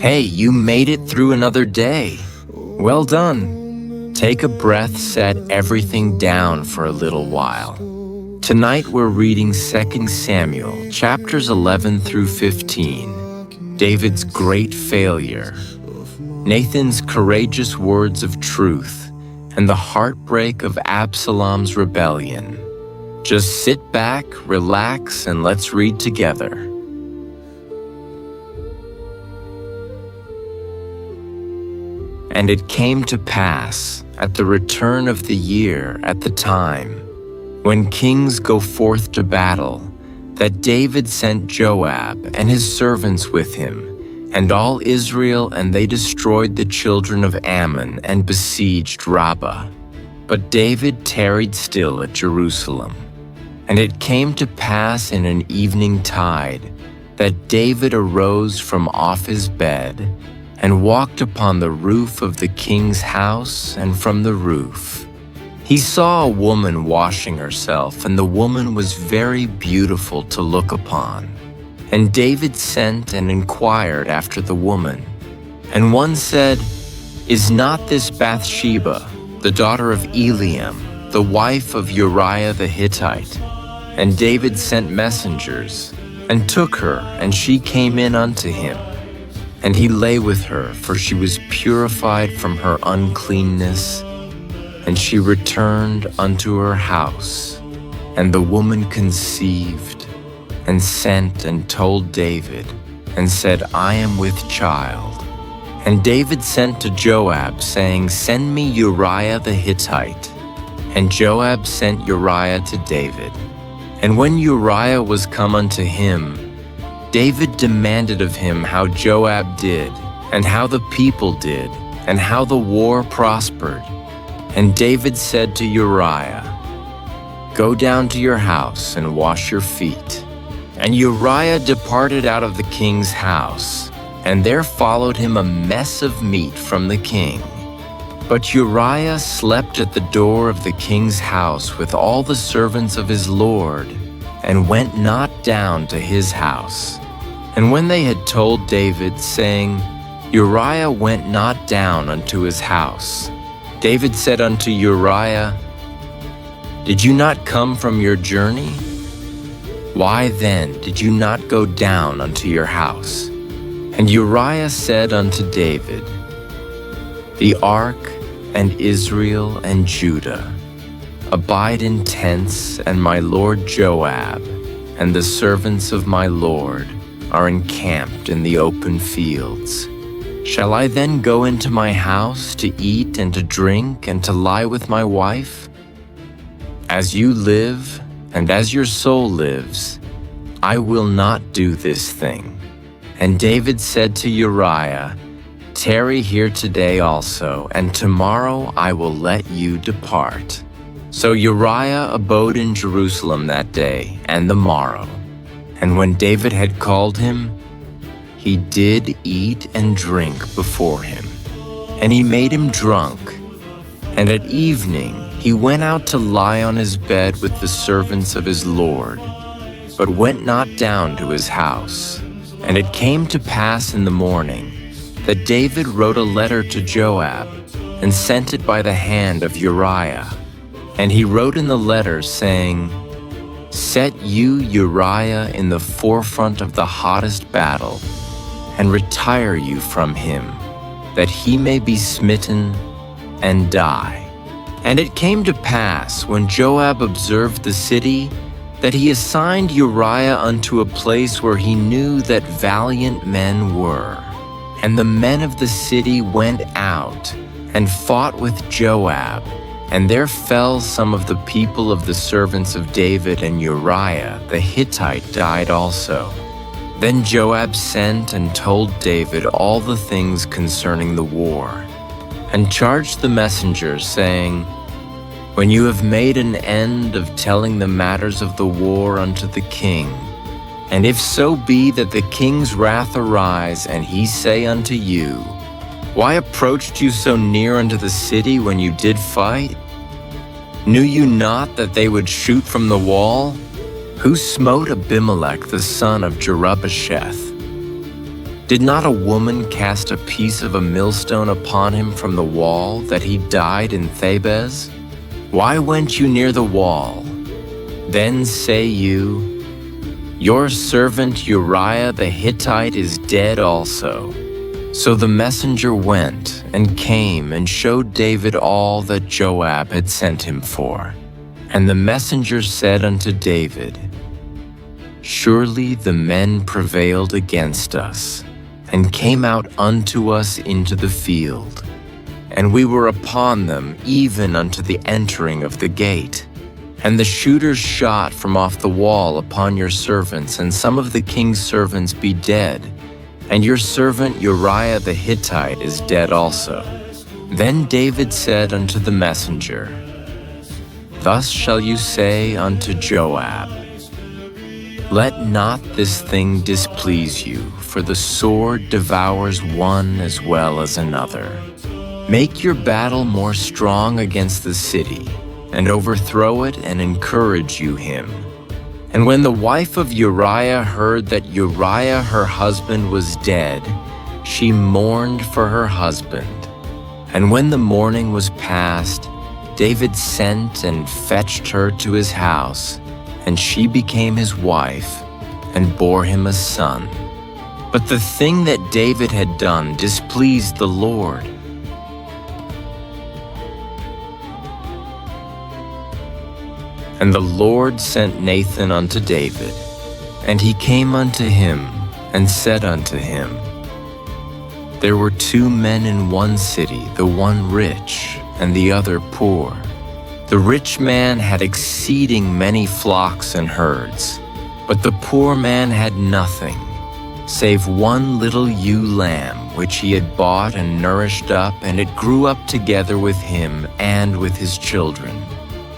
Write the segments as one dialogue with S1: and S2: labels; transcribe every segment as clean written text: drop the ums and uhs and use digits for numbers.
S1: Hey, you made it through another day. Well done. Take a breath, set everything down for a little while. Tonight we're reading 2 Samuel, chapters 11 through 15. David's great failure, Nathan's courageous words of truth, and the heartbreak of Absalom's rebellion. Just sit back, relax, and let's read together. And it came to pass, at the return of the year at the time, when kings go forth to battle, that David sent Joab and his servants with him, and all Israel, and they destroyed the children of Ammon and besieged Rabbah. But David tarried still at Jerusalem. And it came to pass in an evening tide that David arose from off his bed and walked upon the roof of the king's house, and from the roof he saw a woman washing herself, and the woman was very beautiful to look upon. And David sent and inquired after the woman. And one said, "Is not this Bathsheba, the daughter of Eliam, the wife of Uriah the Hittite?" And David sent messengers, and took her, and she came in unto him. And he lay with her, for she was purified from her uncleanness. And she returned unto her house. And the woman conceived, and sent and told David, and said, "I am with child." And David sent to Joab, saying, "Send me Uriah the Hittite." And Joab sent Uriah to David. And when Uriah was come unto him, David demanded of him how Joab did, and how the people did, and how the war prospered. And David said to Uriah, "Go down to your house and wash your feet." And Uriah departed out of the king's house, and there followed him a mess of meat from the king. But Uriah slept at the door of the king's house with all the servants of his lord, and went not down to his house. And when they had told David, saying, "Uriah went not down unto his house," David said unto Uriah, "Did you not come from your journey? Why then did you not go down unto your house?" And Uriah said unto David, "The ark and Israel and Judah abide in tents, and my lord Joab and the servants of my lord are encamped in the open fields. Shall I then go into my house to eat and to drink and to lie with my wife? As you live, and as your soul lives, I will not do this thing." And David said to Uriah, "Tarry here today also, and tomorrow I will let you depart." So Uriah abode in Jerusalem that day and the morrow. And when David had called him, he did eat and drink before him. And he made him drunk. And at evening he went out to lie on his bed with the servants of his lord, but went not down to his house. And it came to pass in the morning that David wrote a letter to Joab, and sent it by the hand of Uriah. And he wrote in the letter, saying, "Set you Uriah in the forefront of the hottest battle, and retire you from him, that he may be smitten and die." And it came to pass, when Joab observed the city, that he assigned Uriah unto a place where he knew that valiant men were. And the men of the city went out and fought with Joab, and there fell some of the people of the servants of David, and Uriah the Hittite died also. Then Joab sent and told David all the things concerning the war, and charged the messengers, saying, "When you have made an end of telling the matters of the war unto the king, and if so be that the king's wrath arise, and he say unto you, Why approached you so near unto the city when you did fight? Knew you not that they would shoot from the wall? Who smote Abimelech the son of Jerubbesheth? Did not a woman cast a piece of a millstone upon him from the wall, that he died in Thebez? Why went you near the wall? Then say you, your servant Uriah the Hittite is dead also. So the messenger went and came and showed David all that Joab had sent him for. And the messenger said unto David, Surely the men prevailed against us, and came out unto us into the field. And we were upon them even unto the entering of the gate. And the shooters shot from off the wall upon your servants, and some of the king's servants be dead, and your servant Uriah the Hittite is dead also. Then David said unto the messenger, Thus shall you say unto Joab, Let not this thing displease you, for the sword devours one as well as another. Make your battle more strong against the city, and overthrow it and encourage you him. And when the wife of Uriah heard that Uriah her husband was dead, she mourned for her husband. And when the mourning was past, David sent and fetched her to his house, and she became his wife, and bore him a son. But the thing that David had done displeased the Lord. And the Lord sent Nathan unto David, and he came unto him, and said unto him, There were 2 men in one city, the one rich, and the other poor. The rich man had exceeding many flocks and herds, but the poor man had nothing, save one little ewe lamb, which he had bought and nourished up, and it grew up together with him and with his children.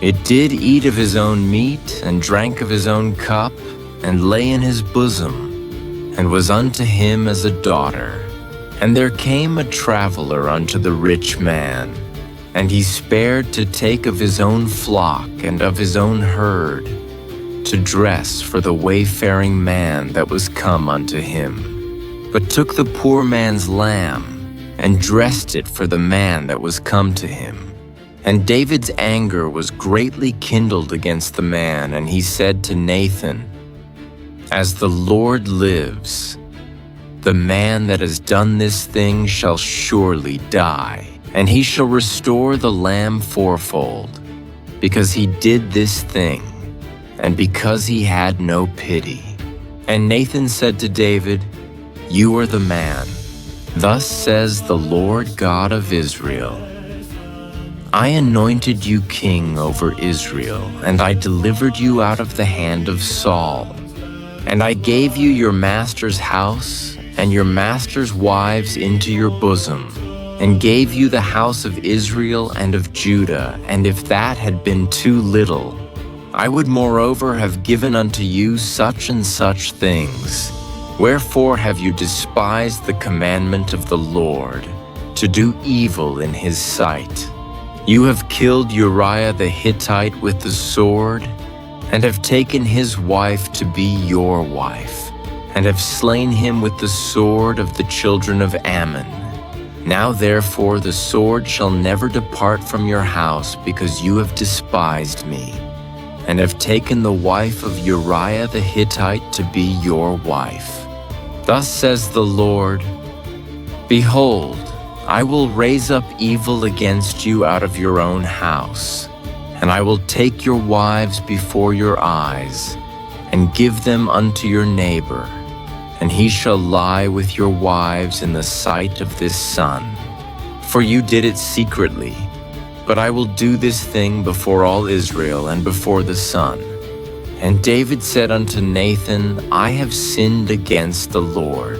S1: It did eat of his own meat, and drank of his own cup, and lay in his bosom, and was unto him as a daughter. And there came a traveler unto the rich man, and he spared to take of his own flock and of his own herd, to dress for the wayfaring man that was come unto him, but took the poor man's lamb, and dressed it for the man that was come to him. And David's anger was greatly kindled against the man, and he said to Nathan, As the Lord lives, the man that has done this thing shall surely die, and he shall restore the lamb fourfold, because he did this thing, and because he had no pity. And Nathan said to David, You are the man. Thus says the Lord God of Israel, I anointed you king over Israel, and I delivered you out of the hand of Saul. And I gave you your master's house and your master's wives into your bosom, and gave you the house of Israel and of Judah. And if that had been too little, I would moreover have given unto you such and such things. Wherefore have you despised the commandment of the Lord, to do evil in his sight? You have killed Uriah the Hittite with the sword, and have taken his wife to be your wife, and have slain him with the sword of the children of Ammon. Now therefore the sword shall never depart from your house, because you have despised me, and have taken the wife of Uriah the Hittite to be your wife. Thus says the Lord, Behold, I will raise up evil against you out of your own house, and I will take your wives before your eyes, and give them unto your neighbor, and he shall lie with your wives in the sight of this sun. For you did it secretly, but I will do this thing before all Israel and before the sun. And David said unto Nathan, I have sinned against the Lord.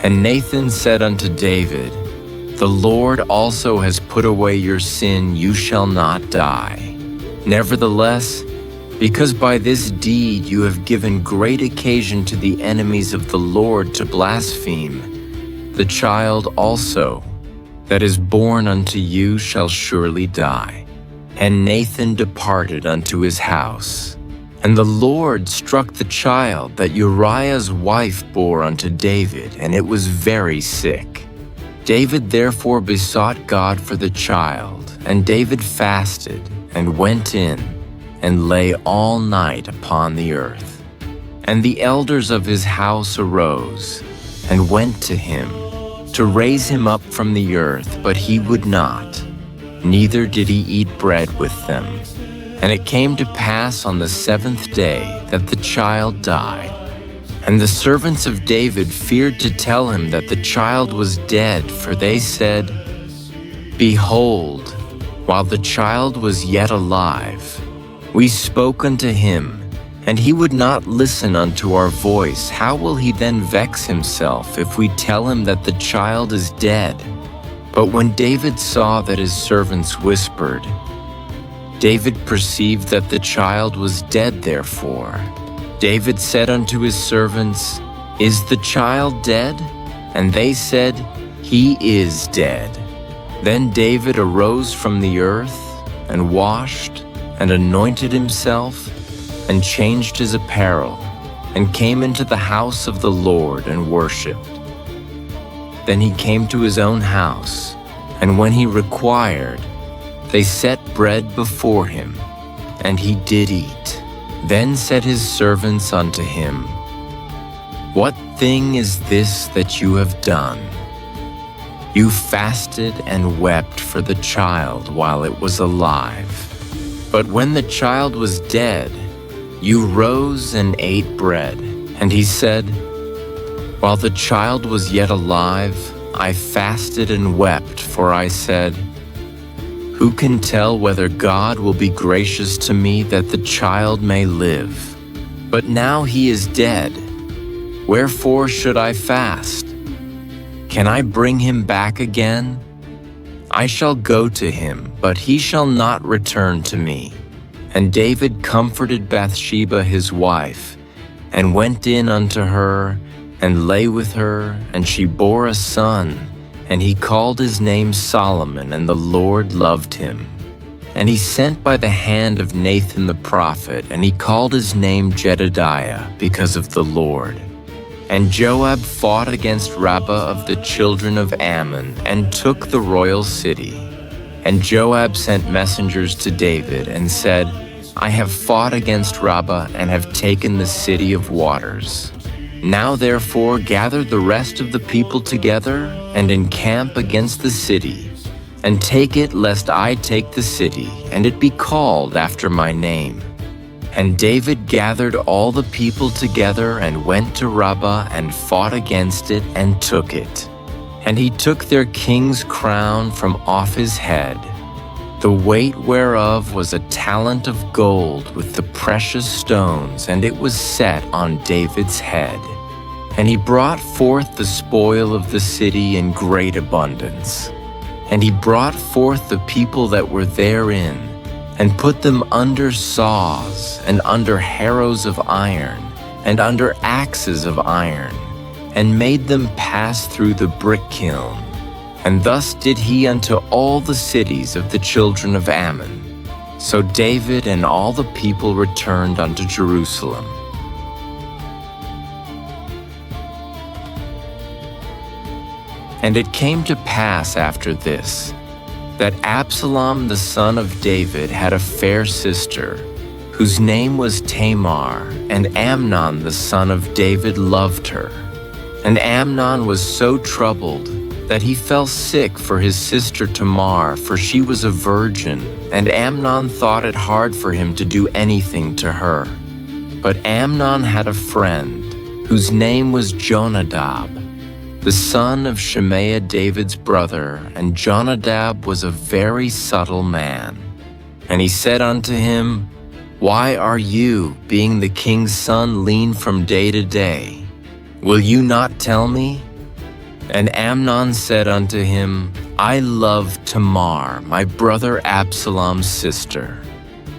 S1: And Nathan said unto David, The Lord also has put away your sin, you shall not die. Nevertheless, because by this deed you have given great occasion to the enemies of the Lord to blaspheme, the child also that is born unto you shall surely die. And Nathan departed unto his house. And the Lord struck the child that Uriah's wife bore unto David, and it was very sick. David therefore besought God for the child, and David fasted, and went in, and lay all night upon the earth. And the elders of his house arose, and went to him, to raise him up from the earth, but he would not, neither did he eat bread with them. And it came to pass on the 7th day that the child died. And the servants of David feared to tell him that the child was dead, for they said, Behold, while the child was yet alive, we spoke unto him, and he would not listen unto our voice. How will he then vex himself if we tell him that the child is dead? But when David saw that his servants whispered, David perceived that the child was dead. Therefore David said unto his servants, Is the child dead? And they said, He is dead. Then David arose from the earth, and washed, and anointed himself, and changed his apparel, and came into the house of the Lord, and worshipped. Then he came to his own house, and when he required, they set bread before him, and he did eat. Then said his servants unto him, What thing is this that you have done? You fasted and wept for the child while it was alive. But when the child was dead, you rose and ate bread. And he said, While the child was yet alive, I fasted and wept, for I said, Who can tell whether God will be gracious to me that the child may live? But now he is dead. Wherefore should I fast? Can I bring him back again? I shall go to him, but he shall not return to me. And David comforted Bathsheba his wife, and went in unto her, and lay with her, and she bore a son, and he called his name Solomon, and the Lord loved him. And he sent by the hand of Nathan the prophet, and he called his name Jedediah, because of the Lord. And Joab fought against Rabbah of the children of Ammon, and took the royal city. And Joab sent messengers to David, and said, I have fought against Rabbah, and have taken the city of waters. Now therefore gather the rest of the people together, and encamp against the city, and take it, lest I take the city, and it be called after my name. And David gathered all the people together, and went to Rabbah, and fought against it, and took it. And he took their king's crown from off his head, the weight whereof was a talent of gold with the precious stones, and it was set on David's head. And he brought forth the spoil of the city in great abundance. And he brought forth the people that were therein, and put them under saws, and under harrows of iron, and under axes of iron, and made them pass through the brick kiln. And thus did he unto all the cities of the children of Ammon. So David and all the people returned unto Jerusalem. And it came to pass after this, that Absalom the son of David had a fair sister, whose name was Tamar, and Amnon the son of David loved her. And Amnon was so troubled that he fell sick for his sister Tamar, for she was a virgin, and Amnon thought it hard for him to do anything to her. But Amnon had a friend, whose name was Jonadab, the son of Shimea David's brother, and Jonadab was a very subtle man. And he said unto him, Why are you, being the king's son, lean from day to day? Will you not tell me? And Amnon said unto him, I love Tamar, my brother Absalom's sister.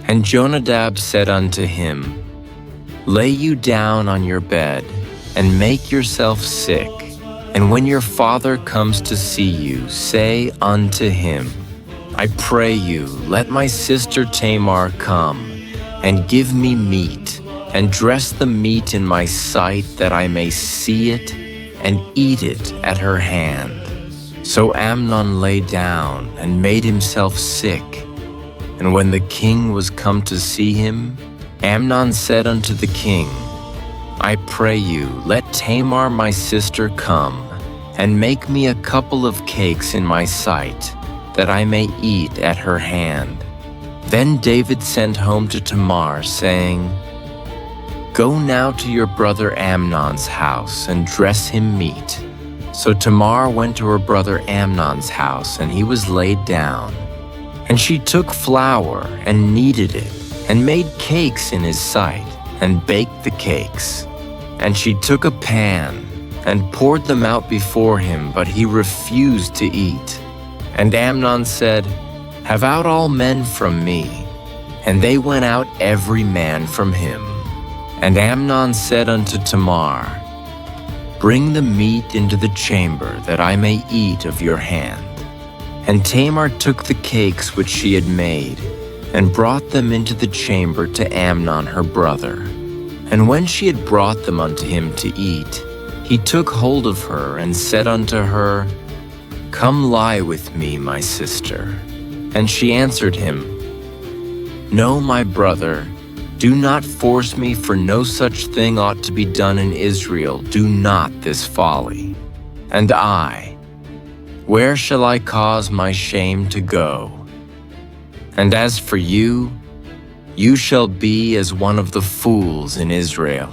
S1: And Jonadab said unto him, Lay you down on your bed, and make yourself sick. And when your father comes to see you, say unto him, I pray you, let my sister Tamar come, and give me meat, and dress the meat in my sight that I may see it and eat it at her hand." So Amnon lay down and made himself sick. And when the king was come to see him, Amnon said unto the king, "I pray you, let Tamar my sister come, and make me a couple of cakes in my sight, that I may eat at her hand." Then David sent home to Tamar, saying, "Go now to your brother Amnon's house, and dress him meat." So Tamar went to her brother Amnon's house, and he was laid down. And she took flour and kneaded it, and made cakes in his sight, and baked the cakes. And she took a pan, and poured them out before him, but he refused to eat. And Amnon said, "Have out all men from me." And they went out every man from him. And Amnon said unto Tamar, "Bring the meat into the chamber, that I may eat of your hand." And Tamar took the cakes which she had made, and brought them into the chamber to Amnon her brother. And when she had brought them unto him to eat, he took hold of her, and said unto her, "Come lie with me, my sister." And she answered him, "No, my brother, do not force me, for no such thing ought to be done in Israel. Do not this folly. And I, where shall I cause my shame to go? And as for you, you shall be as one of the fools in Israel.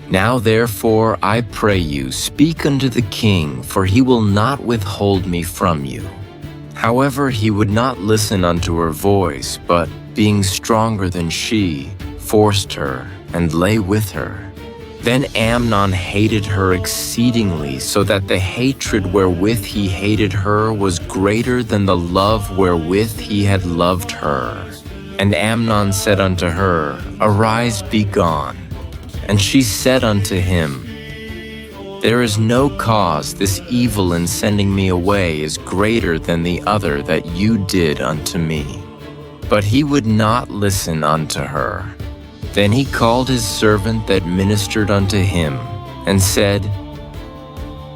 S1: Now therefore, I pray you, speak unto the king, for he will not withhold me from you." However, he would not listen unto her voice, but, being stronger than she, forced her, and lay with her. Then Amnon hated her exceedingly, so that the hatred wherewith he hated her was greater than the love wherewith he had loved her. And Amnon said unto her, "Arise, be gone." And she said unto him, "There is no cause. This evil in sending me away is greater than the other that you did unto me." But he would not listen unto her. Then he called his servant that ministered unto him, and said,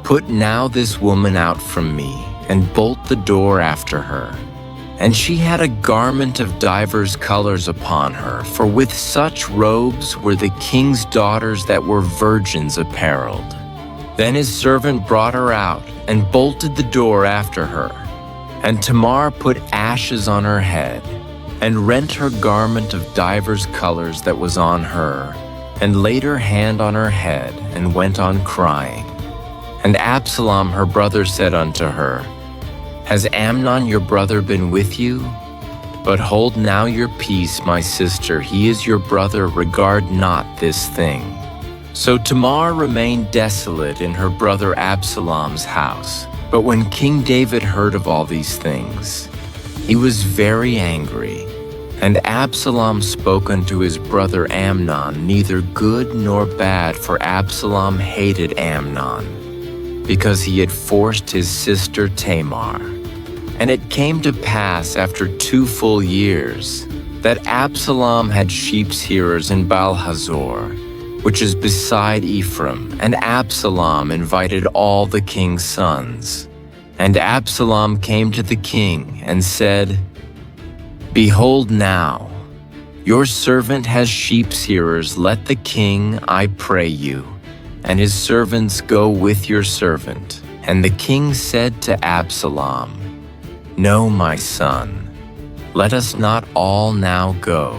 S1: "Put now this woman out from me, and bolt the door after her." And she had a garment of divers colors upon her, for with such robes were the king's daughters that were virgins apparelled. Then his servant brought her out, and bolted the door after her. And Tamar put ashes on her head, and rent her garment of divers colors that was on her, and laid her hand on her head, and went on crying. And Absalom her brother said unto her, "Has Amnon your brother been with you? But hold now your peace, my sister, he is your brother, regard not this thing." So Tamar remained desolate in her brother Absalom's house. But when King David heard of all these things, he was very angry. And Absalom spoke unto his brother Amnon neither good nor bad, for Absalom hated Amnon, because he had forced his sister Tamar. And it came to pass after 2 full years, that Absalom had sheep's hearers in Baal-hazor, which is beside Ephraim, and Absalom invited all the king's sons. And Absalom came to the king and said, "Behold now, your servant has sheep's hearers. Let the king, I pray you, and his servants go with your servant." And the king said to Absalom, "No, my son, let us not all now go,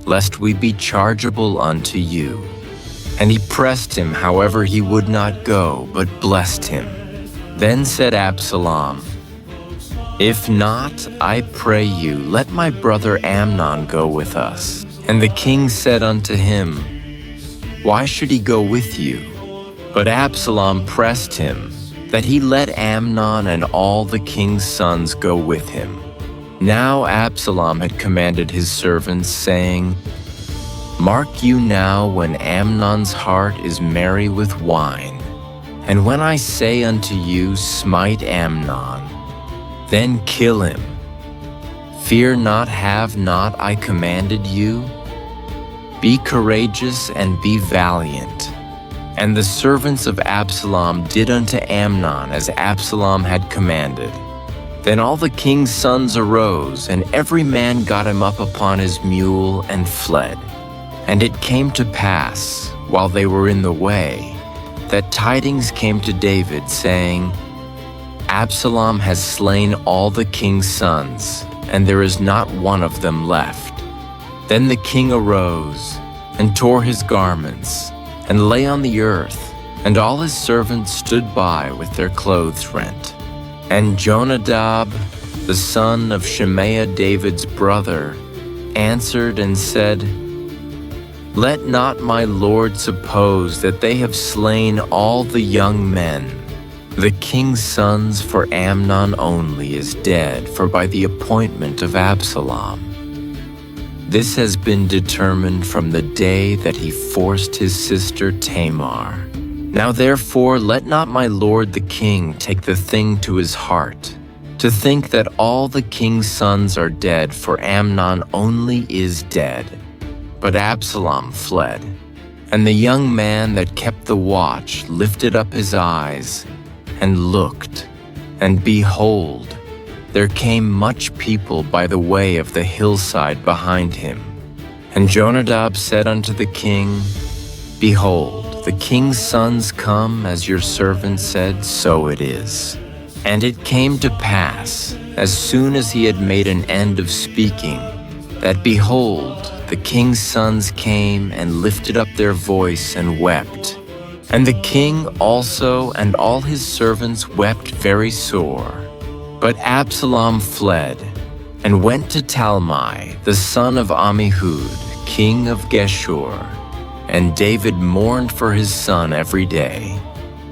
S1: lest we be chargeable unto you." And he pressed him, however he would not go, but blessed him. Then said Absalom, "If not, I pray you, let my brother Amnon go with us." And the king said unto him, "Why should he go with you?" But Absalom pressed him, that he let Amnon and all the king's sons go with him. Now Absalom had commanded his servants, saying, "Mark you now when Amnon's heart is merry with wine, and when I say unto you, smite Amnon, then kill him. Fear not, have not I commanded you?" Be courageous and be valiant." And the servants of Absalom did unto Amnon as Absalom had commanded. Then all the king's sons arose, and every man got him up upon his mule and fled. And it came to pass, while they were in the way, that tidings came to David, saying, "Absalom has slain all the king's sons, and there is not one of them left." Then the king arose, and tore his garments, and lay on the earth, and all his servants stood by with their clothes rent. And Jonadab, the son of Shimea, David's brother, answered and said, "Let not my lord suppose that they have slain all the young men. The king's sons, for Amnon only is dead, for by the appointment of Absalom. This has been determined from the day that he forced his sister Tamar. Now therefore let not my lord the king take the thing to his heart, to think that all the king's sons are dead, for Amnon only is dead." But Absalom fled. And the young man that kept the watch lifted up his eyes and looked, and behold, there came much people by the way of the hillside behind him. And Jonadab said unto the king, "Behold, the king's sons come, as your servant said, so it is." And it came to pass, as soon as he had made an end of speaking, that behold, the king's sons came and lifted up their voice and wept. And the king also and all his servants wept very sore. But Absalom fled, and went to Talmai, the son of Ammihud, king of Geshur. And David mourned for his son every day.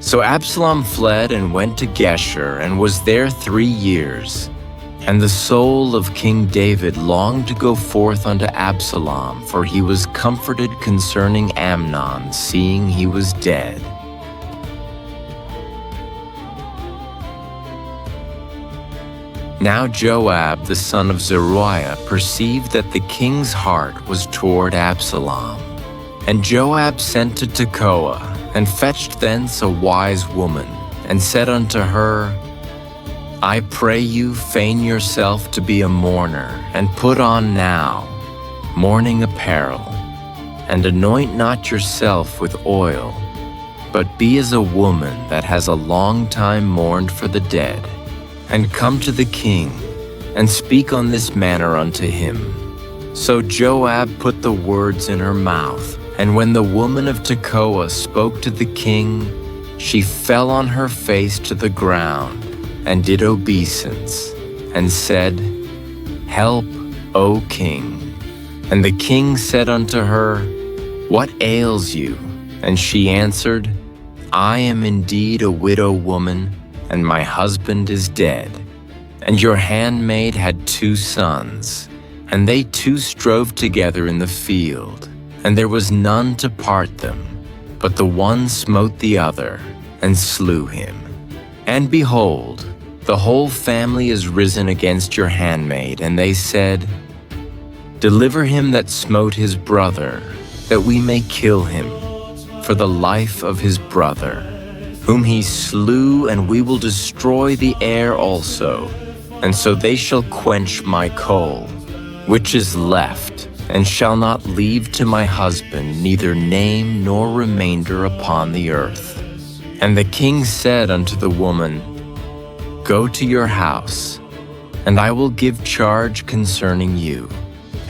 S1: So Absalom fled and went to Geshur, and was there 3 years. And the soul of King David longed to go forth unto Absalom, for he was comforted concerning Amnon, seeing he was dead. Now Joab the son of Zeruiah perceived that the king's heart was toward Absalom. And Joab sent to Tekoa, and fetched thence a wise woman, and said unto her, "I pray you feign yourself to be a mourner, and put on now mourning apparel, and anoint not yourself with oil, but be as a woman that has a long time mourned for the dead, and come to the king, and speak on this manner unto him." So Joab put the words in her mouth, and when the woman of Tekoa spoke to the king, she fell on her face to the ground, and did obeisance, and said, "Help, O king." And the king said unto her, "What ails you?" And she answered, "I am indeed a widow woman, and my husband is dead. And your handmaid had 2 sons, and they 2 strove together in the field, and there was none to part them. But the one smote the other, and slew him. And behold, the whole family is risen against your handmaid, and they said, Deliver him that smote his brother, that we may kill him, for the life of his brother, whom he slew, and we will destroy the heir also, and so they shall quench my coal, which is left, and shall not leave to my husband neither name nor remainder upon the earth." And the king said unto the woman, "Go to your house, and I will give charge concerning you."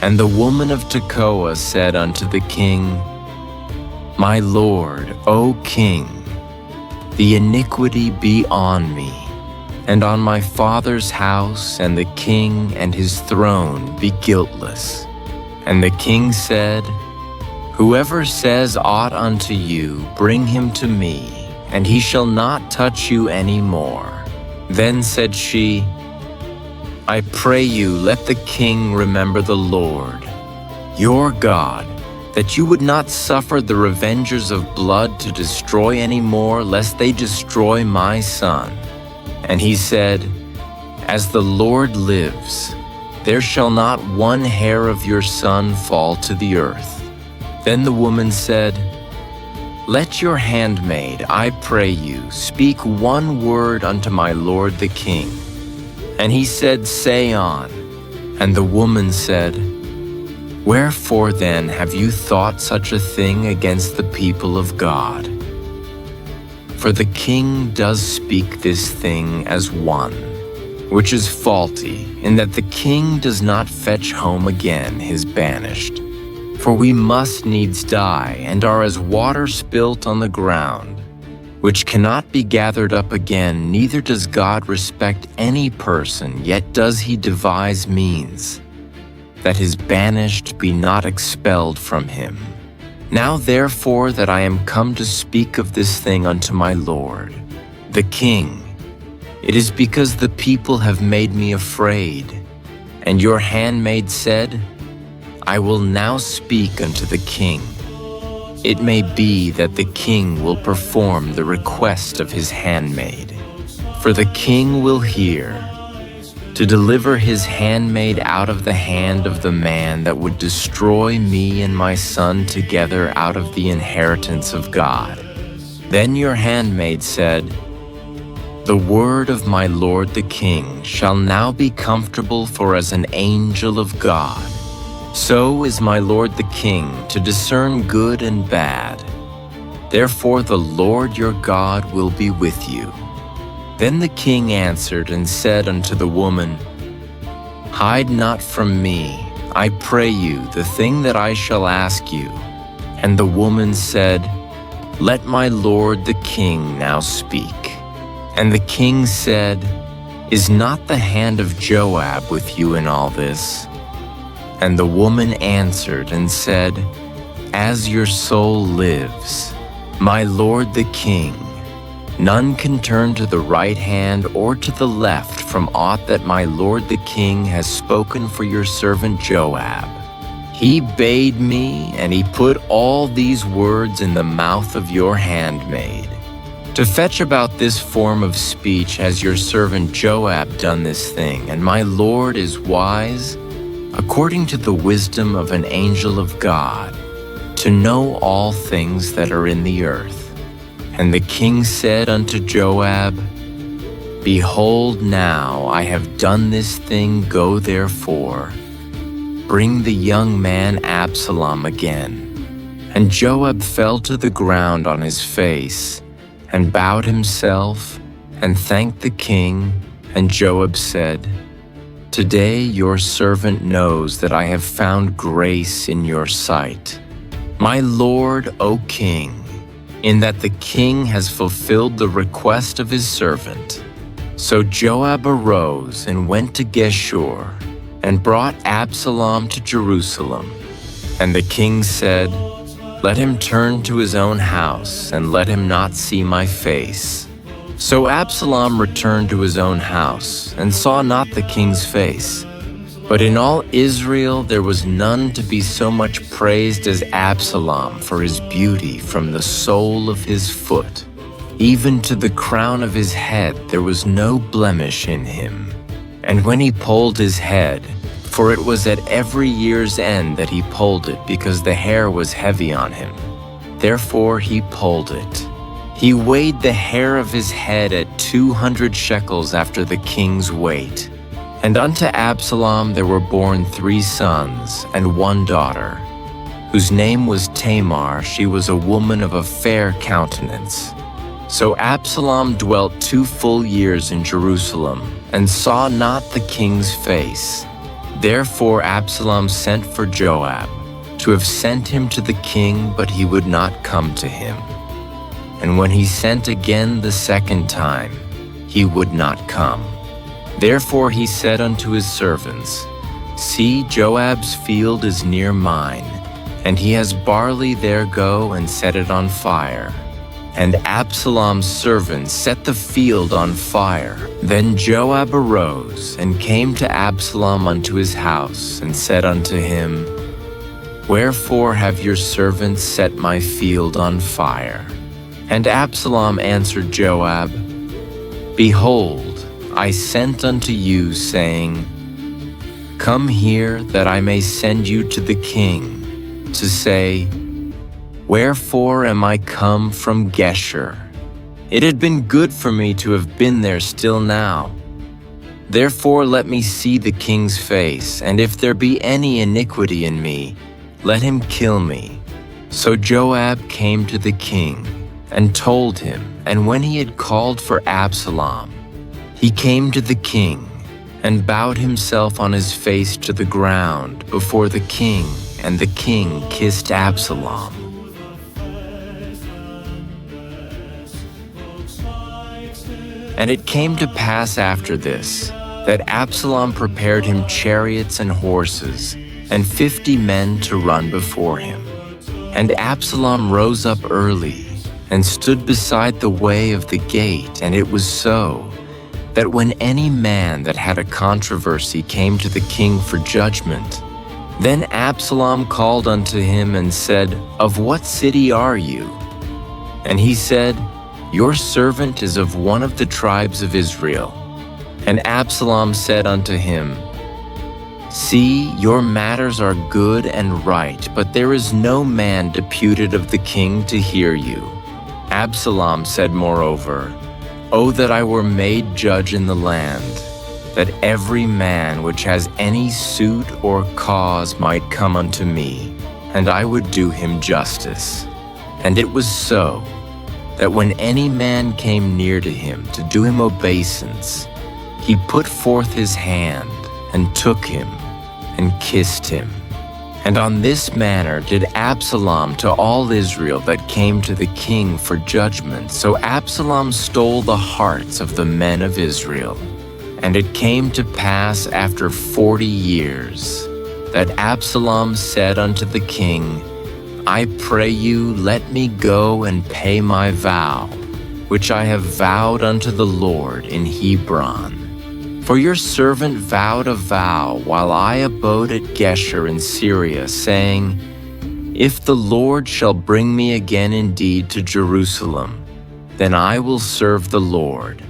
S1: And the woman of Tekoa said unto the king, "My lord, O king, the iniquity be on me, and on my father's house, and the king and his throne be guiltless." And the king said, "Whoever says aught unto you, bring him to me, and he shall not touch you any more." Then said she, "I pray you, let the king remember the Lord, your God, that you would not suffer the revengers of blood to destroy any more, lest they destroy my son." And he said, "As the Lord lives, there shall not one hair of your son fall to the earth." Then the woman said, "Let your handmaid, I pray you, speak one word unto my lord the king." And he said, "Say on." And the woman said, "Wherefore then have you thought such a thing against the people of God? For the king does speak this thing as one, which is faulty, in that the king does not fetch home again his banished. For we must needs die, and are as water spilt on the ground, which cannot be gathered up again, neither does God respect any person, yet does he devise means, that his banished be not expelled from him. Now therefore that I am come to speak of this thing unto my lord, the king, it is because the people have made me afraid. And your handmaid said, I will now speak unto the king. It may be that the king will perform the request of his handmaid. For the king will hear, to deliver his handmaid out of the hand of the man that would destroy me and my son together out of the inheritance of God. Then your handmaid said, The word of my lord the king shall now be comfortable, for as an angel of God, so is my lord the king to discern good and bad. Therefore the Lord your God will be with you. Then the king answered and said unto the woman, Hide not from me, I pray you, the thing that I shall ask you. And the woman said, Let my lord the king now speak. And the king said, Is not the hand of Joab with you in all this? And the woman answered and said, As your soul lives, my lord the king, none can turn to the right hand or to the left from aught that my lord the king has spoken for your servant Joab. He bade me, and he put all these words in the mouth of your handmaid. To fetch about this form of speech has your servant Joab done this thing, and my lord is wise, according to the wisdom of an angel of God, to know all things that are in the earth. And the king said unto Joab, Behold, now I have done this thing, go therefore, bring the young man Absalom again. And Joab fell to the ground on his face, and bowed himself, and thanked the king. And Joab said, Today your servant knows that I have found grace in your sight, my lord, O king, in that the king has fulfilled the request of his servant. So Joab arose and went to Geshur, and brought Absalom to Jerusalem. And the king said, Let him turn to his own house, and let him not see my face. So Absalom returned to his own house, and saw not the king's face. But in all Israel there was none to be so much praised as Absalom for his beauty from the sole of his foot, even to the crown of his head there was no blemish in him. And when he polled his head, for it was at every year's end that he polled it, because the hair was heavy on him, therefore he polled it. He weighed the hair of his head at 200 shekels after the king's weight. And unto Absalom there were born 3 sons and 1 daughter, whose name was Tamar. She was a woman of a fair countenance. So Absalom dwelt 2 full years in Jerusalem, and saw not the king's face. Therefore Absalom sent for Joab, to have sent him to the king, but he would not come to him. And when he sent again the second time, he would not come. Therefore he said unto his servants, See, Joab's field is near mine, and he has barley. There, go and set it on fire. And Absalom's servants set the field on fire. Then Joab arose, and came to Absalom unto his house, and said unto him, Wherefore have your servants set my field on fire? And Absalom answered Joab, Behold, I sent unto you, saying, Come here, that I may send you to the king, to say, Wherefore am I come from Geshur? It had been good for me to have been there still now. Therefore let me see the king's face, and if there be any iniquity in me, let him kill me. So Joab came to the king and told him, and when he had called for Absalom, he came to the king and bowed himself on his face to the ground before the king, and the king kissed Absalom. And it came to pass after this, that Absalom prepared him chariots and horses, and 50 men to run before him. And Absalom rose up early, and stood beside the way of the gate. And it was so, that when any man that had a controversy came to the king for judgment, then Absalom called unto him and said, Of what city are you? And he said, Your servant is of one of the tribes of Israel. And Absalom said unto him, See, your matters are good and right, but there is no man deputed of the king to hear you. Absalom said moreover, O that I were made judge in the land, that every man which has any suit or cause might come unto me, and I would do him justice. And it was so, that when any man came near to him to do him obeisance, he put forth his hand, and took him, and kissed him. And on this manner did Absalom to all Israel that came to the king for judgment. So Absalom stole the hearts of the men of Israel. And it came to pass after 40 years, that Absalom said unto the king, I pray you, let me go and pay my vow, which I have vowed unto the Lord in Hebron. For your servant vowed a vow while I abode at Geshur in Syria, saying, If the Lord shall bring me again indeed to Jerusalem, then I will serve the Lord.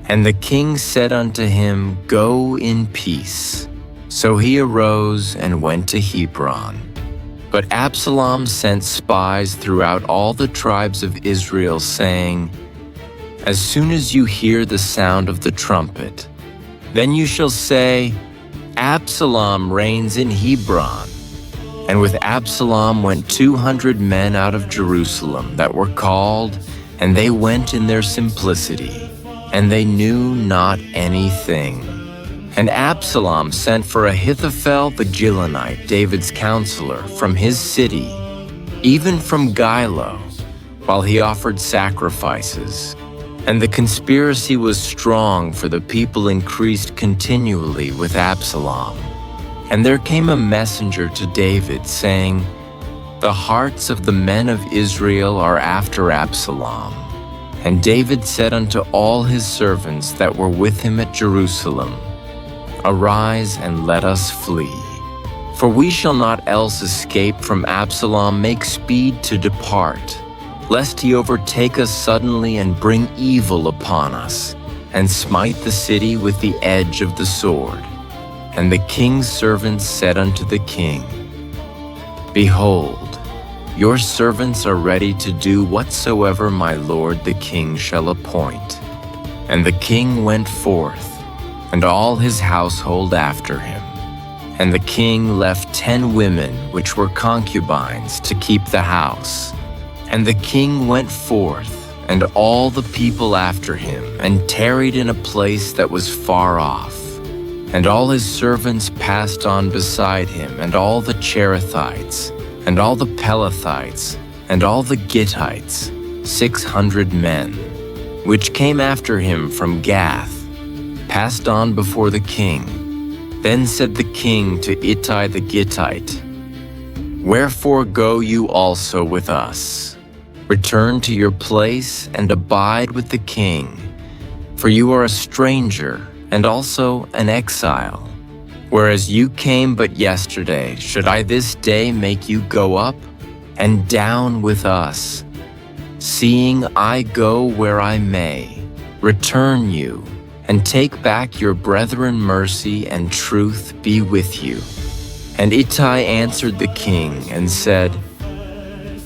S1: And the king said unto him, Go in peace. So he arose and went to Hebron. But Absalom sent spies throughout all the tribes of Israel, saying, As soon as you hear the sound of the trumpet, then you shall say, Absalom reigns in Hebron. And with Absalom went 200 men out of Jerusalem that were called, and they went in their simplicity, and they knew not anything. And Absalom sent for Ahithophel the Gilonite, David's counselor, from his city, even from Gilo, while he offered sacrifices. And the conspiracy was strong, for the people increased continually with Absalom. And there came a messenger to David, saying, The hearts of the men of Israel are after Absalom. And David said unto all his servants that were with him at Jerusalem, Arise and let us flee. For we shall not else escape from Absalom. Make speed to depart, lest he overtake us suddenly and bring evil upon us, and smite the city with the edge of the sword. And the king's servants said unto the king, Behold, your servants are ready to do whatsoever my lord the king shall appoint. And the king went forth, and all his household after him. And the king left 10 women which were concubines to keep the house. And the king went forth, and all the people after him, and tarried in a place that was far off. And all his servants passed on beside him, and all the Cherethites, and all the Pelethites, and all the Gittites, 600 men, which came after him from Gath, passed on before the king. Then said the king to Ittai the Gittite, Wherefore go you also with us? Return to your place and abide with the king, for you are a stranger and also an exile. Whereas you came but yesterday, should I this day make you go up and down with us? Seeing I go where I may, return you, and take back your brethren. Mercy and truth be with you. And Ittai answered the king and said,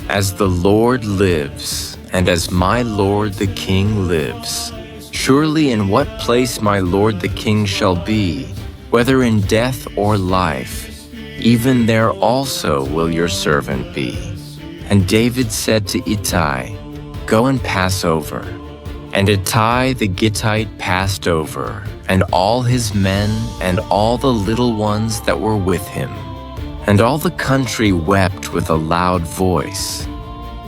S1: As the Lord lives, and as my lord the king lives, surely in what place my lord the king shall be, whether in death or life, even there also will your servant be. And David said to Ittai, Go and pass over. And Ittai the Gittite passed over, and all his men and all the little ones that were with him. And all the country wept with a loud voice.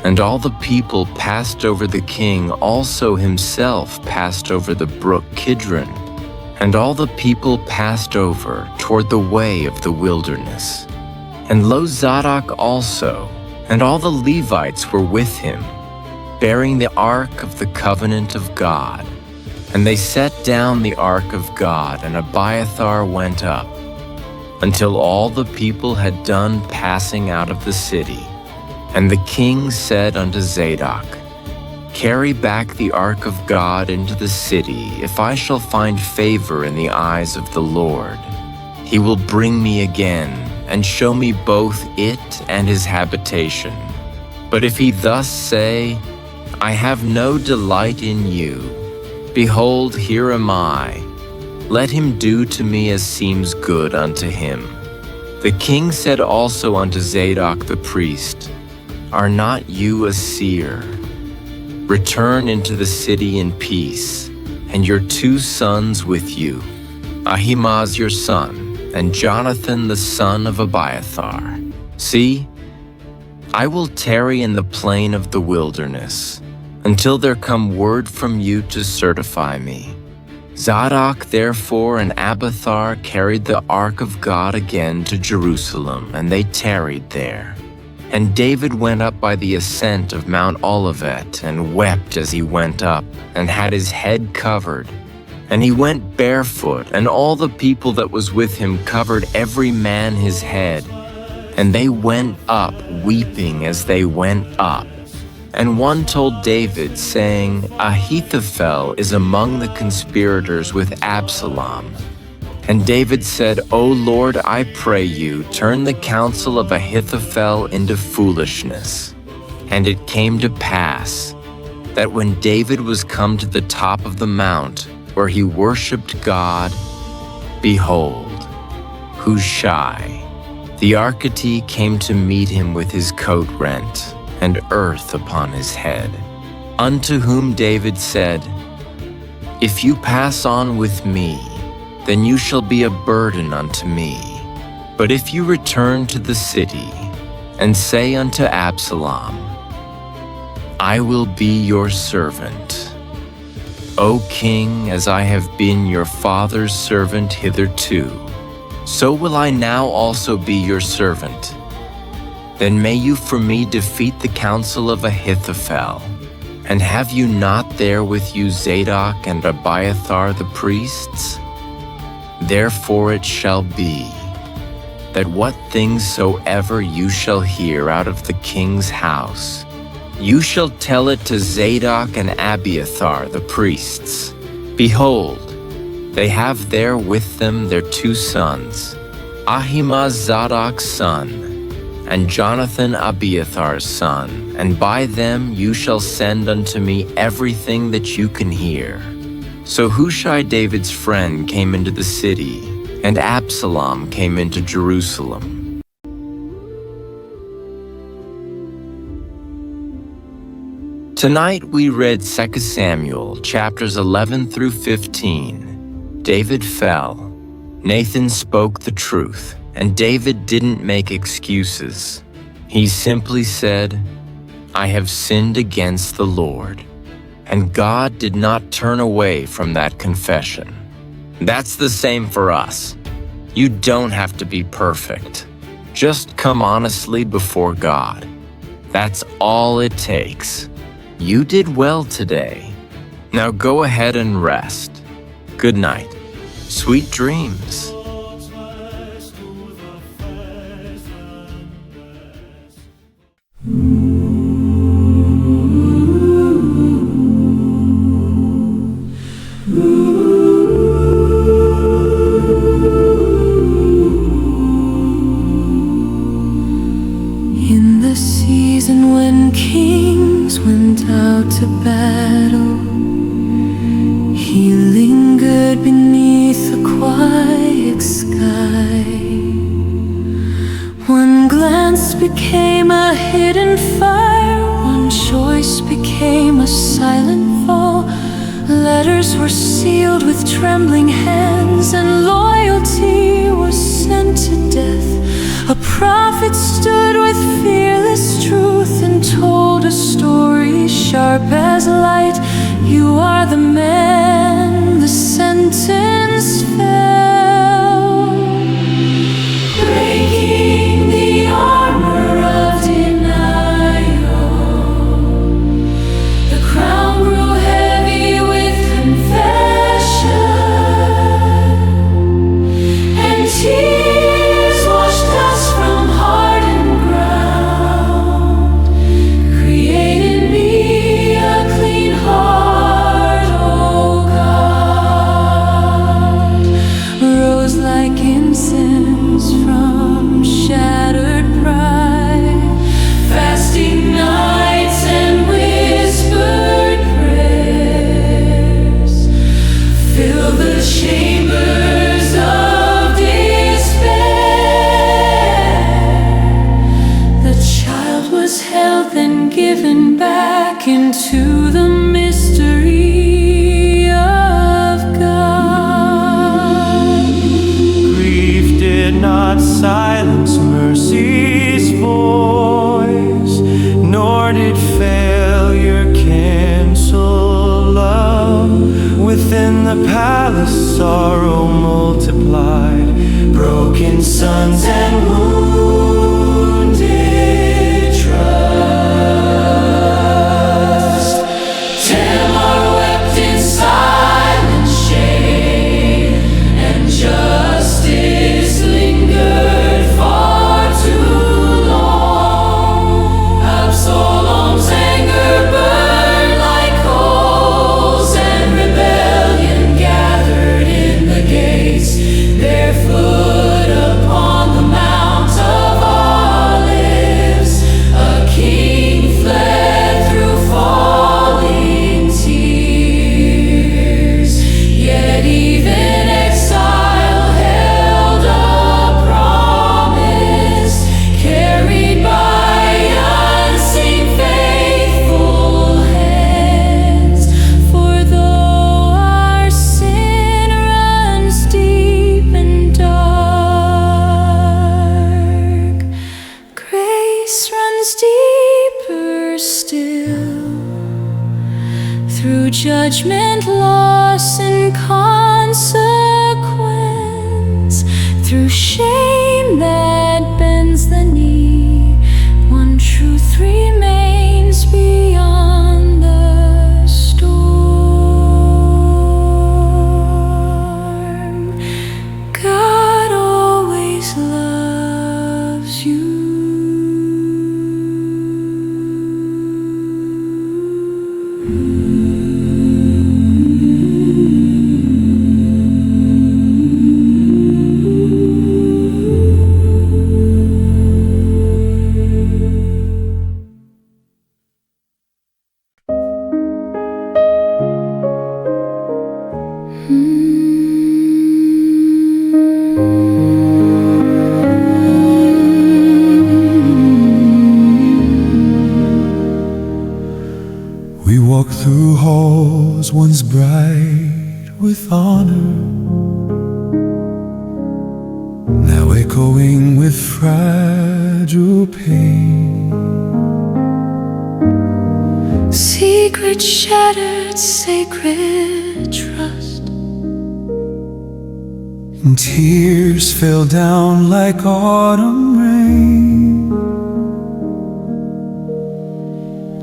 S1: And all the people passed over the king, also himself passed over the brook Kidron. And all the people passed over toward the way of the wilderness. And lo, Zadok also, and all the Levites were with him, bearing the ark of the covenant of God. And they set down the ark of God, and Abiathar went up, until all the people had done passing out of the city. And the king said unto Zadok, Carry back the ark of God into the city, if I shall find favor in the eyes of the Lord. He will bring me again, and show me both it and his habitation. But if he thus say, I have no delight in you, behold, here am I. Let him do to me as seems good unto him. The king said also unto Zadok the priest, Are not you a seer? Return into the city in peace, and your 2 sons with you, Ahimaaz your son, and Jonathan the son of Abiathar. See, I will tarry in the plain of the wilderness, until there come word from you to certify me. Zadok therefore and Abiathar carried the ark of God again to Jerusalem, and they tarried there. And David went up by the ascent of Mount Olivet, and wept as he went up, and had his head covered. And he went barefoot, and all the people that was with him covered every man his head. And they went up weeping as they went up. And one told David, saying, Ahithophel is among the conspirators with Absalom. And David said, O Lord, I pray you, turn the counsel of Ahithophel into foolishness. And it came to pass that when David was come to the top of the mount, where he worshipped God, behold, Hushai, the Archite, came to meet him with his coat rent, and earth upon his head. Unto whom David said, If you pass on with me, then you shall be a burden unto me. But if you return to the city, and say unto Absalom, I will be your servant, O king, as I have been your father's servant hitherto, so will I now also be your servant. Then may you for me defeat the counsel of Ahithophel. And have you not there with you Zadok and Abiathar the priests? Therefore it shall be, that what things soever you shall hear out of the king's house, you shall tell it to Zadok and Abiathar the priests. Behold, they have there with them their 2 sons, Ahimaaz Zadok's son, and Jonathan Abiathar's son, and by them you shall send unto me everything that you can hear. So Hushai David's friend came into the city, and Absalom came into Jerusalem. Tonight we read 2 Samuel chapters 11 through 15. David fell. Nathan spoke the truth. And David didn't make excuses. He simply said, I have sinned against the Lord. And God did not turn away from that confession. That's the same for us. You don't have to be perfect. Just come honestly before God. That's all it takes. You did well today. Now go ahead and rest. Good night. Sweet dreams.
S2: In the season when shadow. He lingered beneath a quiet sky. One glance became a hidden fire, one choice became a silent fall. Letters were sealed with trembling hands, and loyalty was sent to death. A prophet stood with fearless truth and told a story sharp as light. You are the man, the sentence fell. Breaking the armor of denial, the crown grew heavy with confession, and tears washed us from hardened ground. Create in me a clean heart, O God. Rose like incense from shattered pride, fasting nights and whispered prayers fill the chambers of despair. The child was held and given back into the mystery of God.
S3: Grief did not silence mercy's voice, nor did failure cancel love. Within the palace sorrow multiplied, broken sons and wounded trust. Tamar wept in silent shame, and justice lingered far too long. Absalom's anger burned like coals, and rebellion gathered in the gates. Barefoot upon the Mount of Olives, a king fled through falling tears. Yet even exile held a promise, carried by unseen faithful hands. For though our sin runs deep and dark, grace runs deeper still. Through judgment, loss, and consequence, through shame that bends the knee, one truth remains beyond the storm. God always loves you. We walk through halls once bright with honor, now echoing with fragile pain.
S2: Secret shattered, sacred trust.
S3: And tears fell down like autumn rain.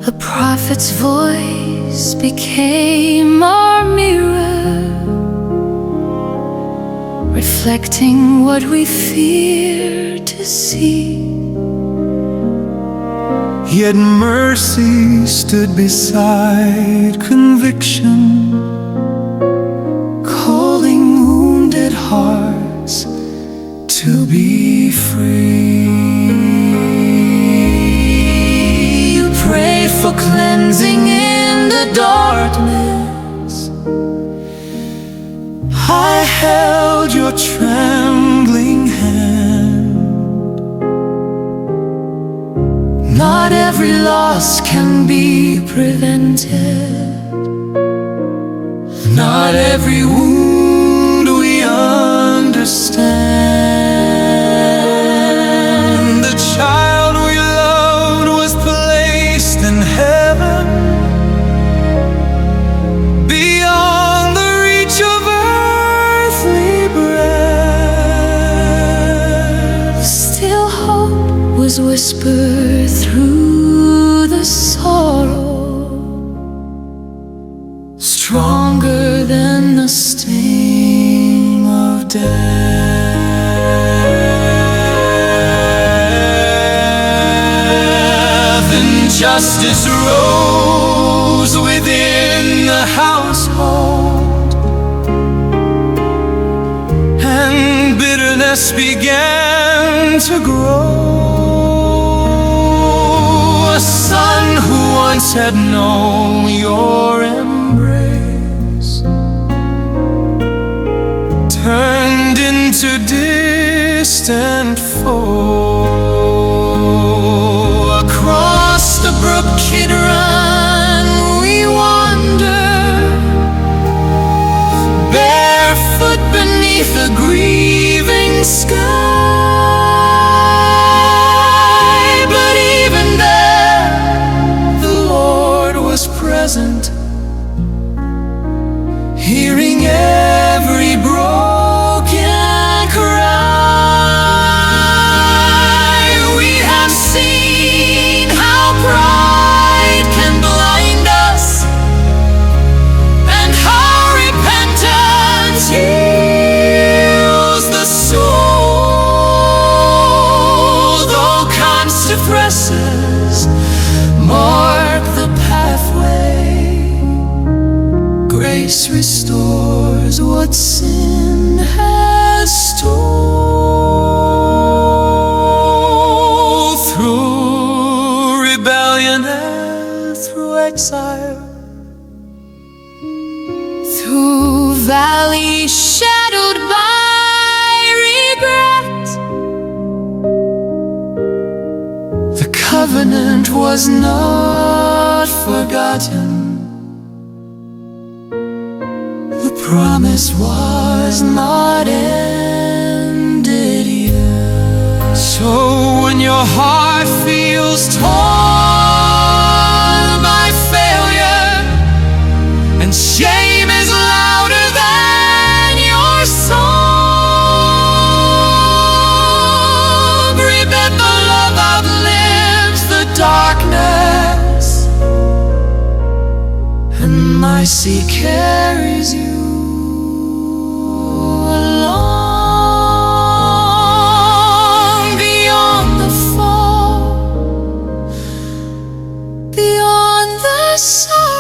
S2: A prophet's voice became our mirror, reflecting what we fear to see.
S3: Yet mercy stood beside conviction, calling wounded hearts to be free.
S2: You pray for cleansing in the dark.
S3: trembling hand.
S2: Not every loss can be prevented.
S3: Not every wound we understand. The child we loved was placed in heaven, beyond the reach of earthly breath.
S2: Still hope was whispered through the sorrow,
S3: stronger than the sting of death. And justice rose within the household, and bitterness began to grow. A son who once had known your embrace turned into distant foe. Across the brook Kidron we wander, barefoot beneath a grieving sky. But even there the Lord was present, hearing every broken cry. We have seen how pride can blind us, and how repentance heals the soul. Though constant presses mark the pathway, grace restores what sin has stole. Through rebellion and through exile,
S2: through valleys shadowed by regret,
S3: the covenant was not forgotten. The promise was not ended yet. So when your heart feels torn by failure, and shame is louder than your song, remember love outlives the darkness, and mercy carries you along, beyond the fall, beyond the sun.